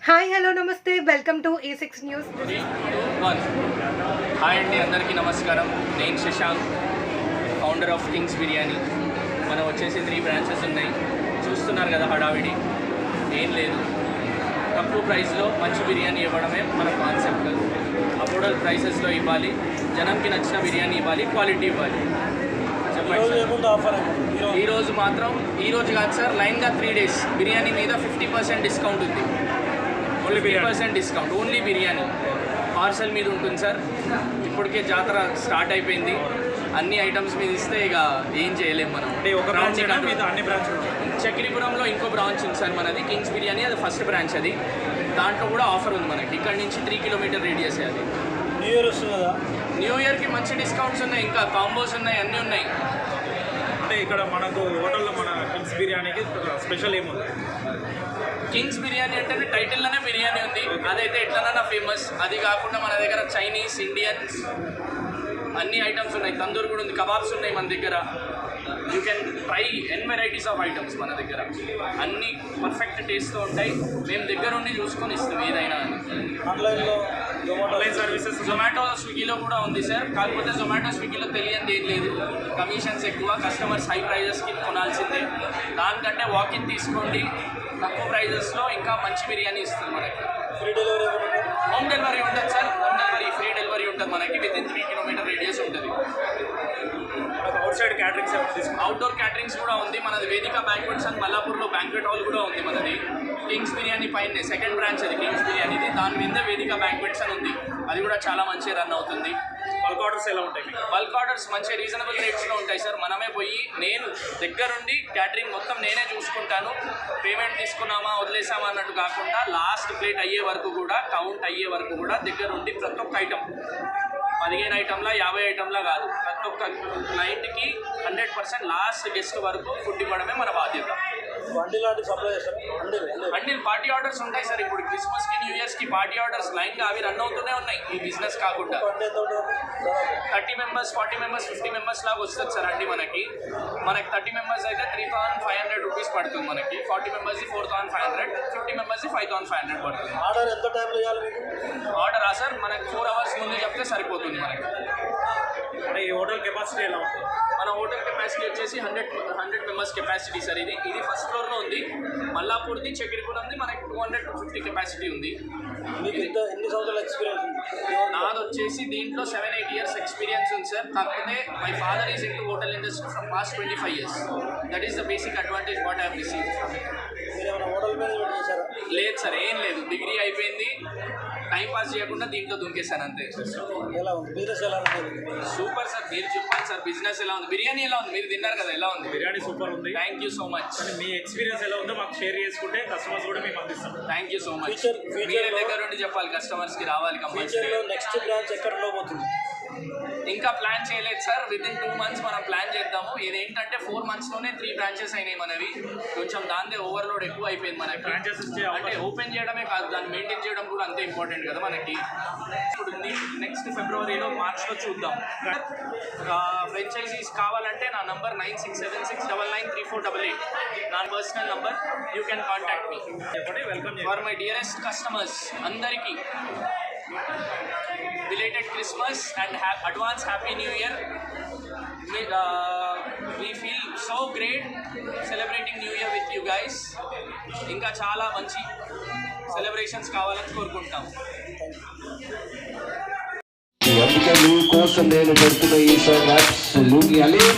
Hi hello నమస్తే welcome to A6 news. Hi అండి, అందరికీ నమస్కారం. నేను Shashank, founder of Kings biryani. మనం వచ్చేసి 3 బ్రాంచెస్ ఉన్నాయి. చూస్తున్నారు కదా, హడావిడి ఏం లేదు. తక్కువ ప్రైస్లో మంచి బిర్యానీ ఇవ్వడమే మన కాన్సెప్ట్. అఫోర్డబుల్ ప్రైసెస్లో ఇవ్వాలి, జనంకి నచ్చిన బిర్యానీ ఇవ్వాలి, క్వాలిటీ ఇవ్వాలి. ఈరోజు మాత్రం ఈరోజు కాదు సార్, లైన్గా 3 days బిర్యానీ మీద 50% డిస్కౌంట్ ఉంది. Only 50% discount, only biryani. Parcel మీద ఉంటుంది సార్. ఇప్పటికే జాతర స్టార్ట్ అయిపోయింది. అన్ని ఐటమ్స్ మీద ఇస్తే ఇక ఏం చేయలేము మనం. చక్రీపురంలో ఇంకో బ్రాంచ్ ఉంది సార్ మనది, కింగ్స్ బిర్యానీ. అది ఫస్ట్ బ్రాంచ్. అది దాంట్లో కూడా ఆఫర్ ఉంది మనకి. ఇక్కడ నుంచి 3 kilometer రేడియస్. అది న్యూ ఇయర్ వస్తుంది కదా, న్యూ ఇయర్కి మంచి డిస్కౌంట్స్ ఉన్నాయి, ఇంకా కాంబోస్ ఉన్నాయి, అన్నీ ఉన్నాయి. అంటే ఇక్కడ మనకు హోటల్లో మన కింగ్స్ బిర్యానీకి స్పెషల్ ఏముంది? కింగ్స్ బిర్యానీ అంటేనే టైటిల్లోనే బిర్యానీ ఉంది. అదైతే ఎట్లనైనా ఫేమస్. అది కాకుండా మన దగ్గర చైనీస్, ఇండియన్స్ అన్ని ఐటమ్స్ ఉన్నాయి. తందూరి కూడా ఉంది, కబాబ్స్ ఉన్నాయి మన దగ్గర. You can try varieties of items మన దగ్గర. అన్నీ పర్ఫెక్ట్ టేస్ట్తో ఉంటాయి. మేము దగ్గర ఉండి చూసుకొని ఇస్తాం ఏదైనా. ఆన్లైన్ సర్వీసెస్ జొమాటో, స్విగ్గీలో కూడా ఉంది సార్. కాకపోతే జొమాటో, స్విగ్గీలో తెలియనిది ఏం లేదు. కమిషన్స్ ఎక్కువ, కస్టమర్స్ హై ప్రైజెస్కి కొనాల్సిందే. దానికంటే వాకిన్ తీసుకోండి, తక్కువ ప్రైజెస్లో ఇంకా మంచి బిర్యానీ ఇస్తుంది మనకి. ఫ్రీ డెలివరీ, హోమ్ డెలివరీ ఉంటుంది sir. Home delivery, free delivery ఉంటుంది మనకి. వితిన్ 3 kilometer రేడియస్ ఉంటుంది. Out side caterings outdoor caterings కూడా ఉంది మనది. వేదిక బ్యాంక్వెట్స్ అని మల్లాపూర్లో బ్యాంక్వెట్ హాల్ కూడా ఉంది మనది. కింగ్స్ బిర్యానీ పైన సెకండ్ బ్రాంచ్ అది కింగ్స్ బిర్యానీది. దాని మీద వేదిక బ్యాంక్వెట్స్ అని ఉంది. అది కూడా చాలా మంచిగా రన్ అవుతుంది. బల్క్ ఆర్డర్స్ ఎలా ఉంటాయి? బల్క్ ఆర్డర్స్ మంచిగా రీజనబుల్ రేట్స్లో ఉంటాయి సార్. మనమే పోయి నేను దగ్గరుండి క్యాటరింగ్ మొత్తం నేనే చూసుకుంటాను. పేమెంట్ తీసుకున్నామా వదిలేసామా అన్నట్టు కాకుండా లాస్ట్ ప్లేట్ అయ్యే వరకు కూడా, కౌంట్ అయ్యే వరకు కూడా దగ్గరుండి ప్రతి ఒక్క ఐటమ్ 15 ఐటమ్లా 50 ఐటమ్లా కాదు, ప్రతి ఒక్క క్లయింట్కి 100% లాస్ట్ గెస్ట్ వరకు ఫుడ్ ఇవ్వడమే మన బాధ్యత. బండి లాంటి సప్లై చేస్తారు. అన్ని పార్టీ ఆర్డర్స్ ఉంటాయి సార్. ఇప్పుడు క్రిస్మస్కి, న్యూ ఇయర్స్కి పార్టీ ఆర్డర్స్ లైన్గా అవి రన్ అవుతూనే ఉన్నాయి. ఈ బిజినెస్ కాకుండా 30 members, 40 members, 50 members లాగా వస్తుంది సార్ అండి మనకి. 30 members అయితే 3,500 రూపీస్ పడుతుంది మనకి. 40 members 4,500, 50 members 5,500 పడుతుంది. ఆర్డర్ ఎంత టైంలో ఇవ్వాలి? ఆర్డరా సార్, మనకి 4 hours ముందు చెప్తే సరిపోతుంది మనకి. అంటే ఈ హోటల్ కెపాసిటీ ఎలా ఉంటుంది? మన హోటల్ కెపాసిటీ వచ్చేసి 100 members కెపాసిటీ సార్. ఇది ఫస్ట్ ఫ్లోర్లో ఉంది. మల్లాపూర్ది, చక్రీపురంది మనకి 200 to 50 కెపాసిటీ ఉంది. మీకు ఎన్ని సంవత్సరాల ఎక్స్పీరియన్స్ ఉంది? నాది వచ్చేసి దీంట్లో 7-8 years ఎక్స్పీరియన్స్ ఉంది సార్. కాకపోతే my father is into hotel industry from past 25 years. That is the basic advantage what I have received. మీరు ఏమైనా హోటల్ మేనేజ్మెంట్ చేశారా? లేదు సార్, ఏం లేదు. డిగ్రీ అయిపోయింది, టైం పాస్ చేయకుండా దీంట్లో దుంకేశాను అంతే. ఎలా ఉంది బిజినెస్? ఎలా ఉంది? సూపర్ సార్, మీరు చెప్పాలి సార్ బిజినెస్ ఎలా ఉంది. బిర్యానీ ఎలా ఉంది? మీరు తిన్నారు కదా, ఎలా ఉంది? బిర్యానీ సూపర్ ఉంది. Thank you so much. Me experience ఎలా ఉందో మాకు షేర్ చేసుకుంటే కస్టమర్స్ కూడా మేము అందిస్తాం. Thank you so much. మీరే దగ్గర నుండి చెప్పాలి, కస్టమర్స్కి రావాలి కంపల్సరీ. నెక్స్ట్ బ్రాంచ్ ఎక్కడ ఉండబోతుంది? ఇంకా ప్లాన్ చేయలేదు సార్. వితిన్ 2 months మనం ప్లాన్ చేద్దాము. ఇదేంటంటే 4 monthsలోనే 3 branches అయినాయి మనవి. కొంచెం దాందే ఓవర్లోడ్ ఎక్కువ అయిపోయింది మనకి. బ్రాంచెస్ అంటే ఓపెన్ చేయడమే కాదు, దాన్ని మెయింటైన్ చేయడం కూడా అంతే ఇంపార్టెంట్ కదా మనకి. ఇప్పుడు నెక్స్ట్ ఫిబ్రవరిలో, మార్చ్లో చూద్దాం. ఫ్రాంచైజీస్ కావాలంటే నా నంబర్ 9676993488 నా personal number. You can contact me. Welcome for my dearest customers అందరికీ belated Christmas and advance Happy New Year. We feel so great celebrating New Year with you guys. ఇంకా చాలా మంచి సెలబ్రేషన్స్ కావాలని కోరుకుంటాం. అందుకే నీ కోసం నేను పెడుతున్న ఈ సాంగ్ అబ్సల్యూట్లీ అలీం.